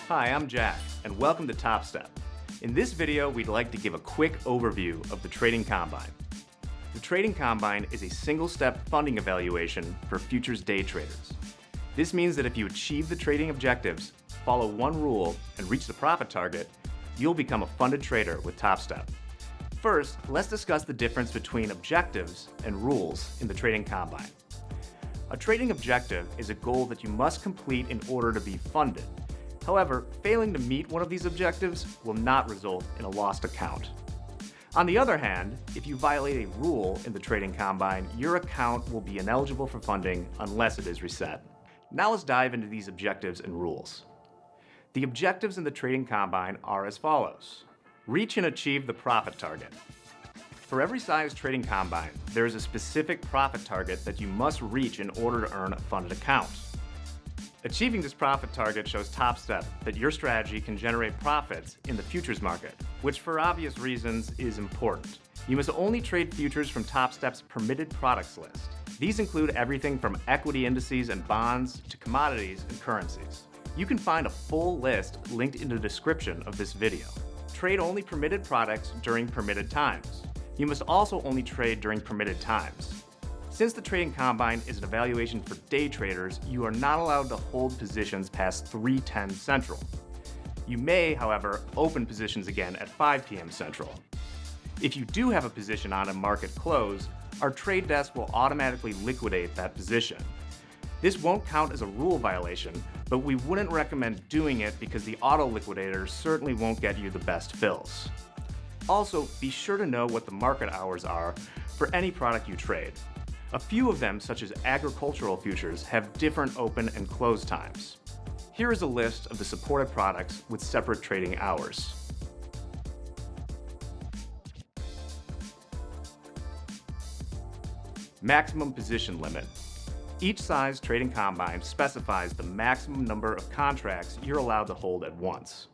Hi, I'm Jack, and welcome to Topstep. In this video, we'd like to give a quick overview of the Trading Combine. The Trading Combine is a single-step funding evaluation for futures day traders. This means that if you achieve the trading objectives, follow one rule, and reach the profit target, you'll become a funded trader with Topstep. First, let's discuss the difference between objectives and rules in the Trading Combine. A trading objective is a goal that you must complete in order to be funded. However, failing to meet one of these objectives will not result in a lost account. On the other hand, if you violate a rule in the Trading Combine, your account will be ineligible for funding unless it is reset. Now let's dive into these objectives and rules. The objectives in the Trading Combine are as follows. Reach and achieve the profit target. For every size Trading Combine, there is a specific profit target that you must reach in order to earn a funded account. Achieving this profit target shows Topstep that your strategy can generate profits in the futures market, which for obvious reasons is important. You must only trade futures from Topstep's permitted products list. These include everything from equity indices and bonds to commodities and currencies. You can find a full list linked in the description of this video. Trade only permitted products during permitted times. You must also only trade during permitted times. Since the Trading Combine is an evaluation for day traders, you are not allowed to hold positions past 3:10 Central. You may, however, open positions again at 5 p.m. Central. If you do have a position on a market close, our trade desk will automatically liquidate that position. This won't count as a rule violation, but we wouldn't recommend doing it because the auto liquidator certainly won't get you the best fills. Also, be sure to know what the market hours are for any product you trade. A few of them, such as agricultural futures, have different open and close times. Here is a list of the supported products with separate trading hours. Maximum position limit. Each size Trading Combine specifies the maximum number of contracts you're allowed to hold at once.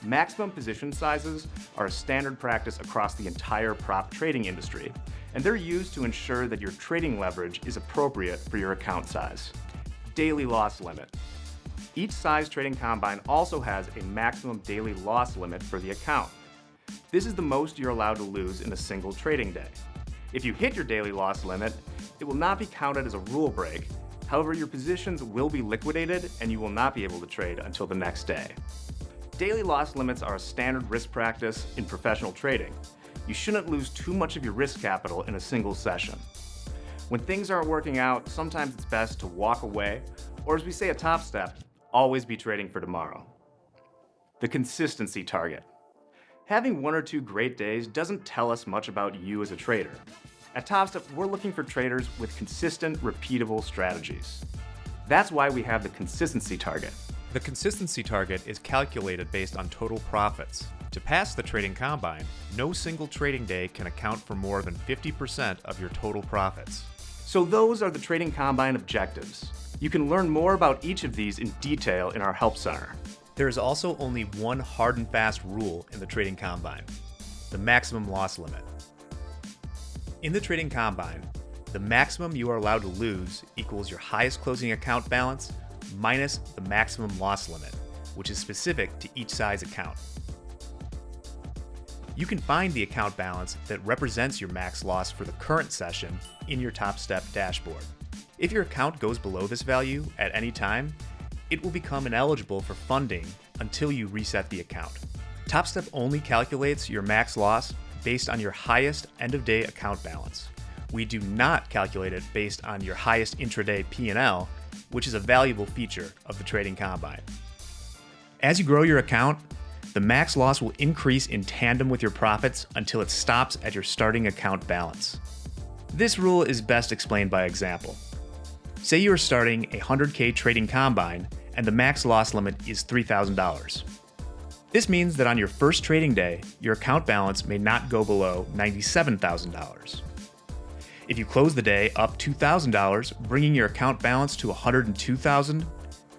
Maximum position sizes are a standard practice across the entire prop trading industry, and they're used to ensure that your trading leverage is appropriate for your account size. Daily loss limit. Each size Trading Combine also has a maximum daily loss limit for the account. This is the most you're allowed to lose in a single trading day. If you hit your daily loss limit, it will not be counted as a rule break. However, your positions will be liquidated and you will not be able to trade until the next day. Daily loss limits are a standard risk practice in professional trading. You shouldn't lose too much of your risk capital in a single session. When things aren't working out, sometimes it's best to walk away, or as we say at Topstep, always be trading for tomorrow. The consistency target. Having one or two great days doesn't tell us much about you as a trader. At Topstep, we're looking for traders with consistent, repeatable strategies. That's why we have the consistency target. The consistency target is calculated based on total profits. To pass the Trading Combine, no single trading day can account for more than 50% of your total profits. So those are the Trading Combine objectives. You can learn more about each of these in detail in our Help Center. There is also only one hard and fast rule in the Trading Combine: the maximum loss limit. In the Trading Combine, the maximum you are allowed to lose equals your highest closing account balance minus the maximum loss limit, which is specific to each size account. You can find the account balance that represents your max loss for the current session in your Topstep dashboard. If your account goes below this value at any time, it will become ineligible for funding until you reset the account. Topstep only calculates your max loss based on your highest end-of-day account balance. We do not calculate it based on your highest intraday P&L, which is a valuable feature of the Trading Combine. As you grow your account, the max loss will increase in tandem with your profits until it stops at your starting account balance. This rule is best explained by example. Say you are starting a 100K Trading Combine and the max loss limit is $3,000. This means that on your first trading day, your account balance may not go below $97,000. If you close the day up $2,000, bringing your account balance to $102,000,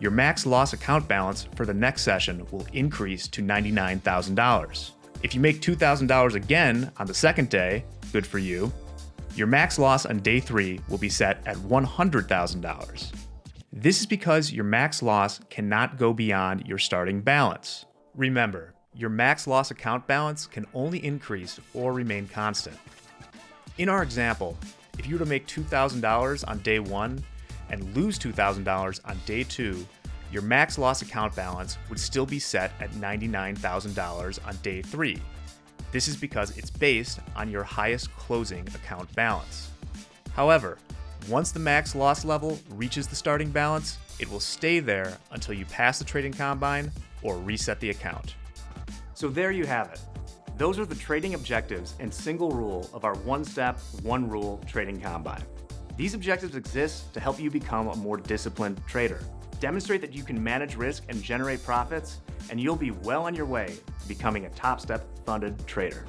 your max loss account balance for the next session will increase to $99,000. If you make $2,000 again on the second day, good for you, your max loss on day 3 will be set at $100,000. This is because your max loss cannot go beyond your starting balance. Remember, your max loss account balance can only increase or remain constant. In our example, if you were to make $2,000 on day 1 and lose $2,000 on day 2, your max loss account balance would still be set at $99,000 on day 3. This is because it's based on your highest closing account balance. However, once the max loss level reaches the starting balance, it will stay there until you pass the trading combine or reset the account. So there you have it. Those are the trading objectives and single rule of our one-step, one-rule trading combine. These objectives exist to help you become a more disciplined trader. Demonstrate that you can manage risk and generate profits, and you'll be well on your way to becoming a Topstep funded trader.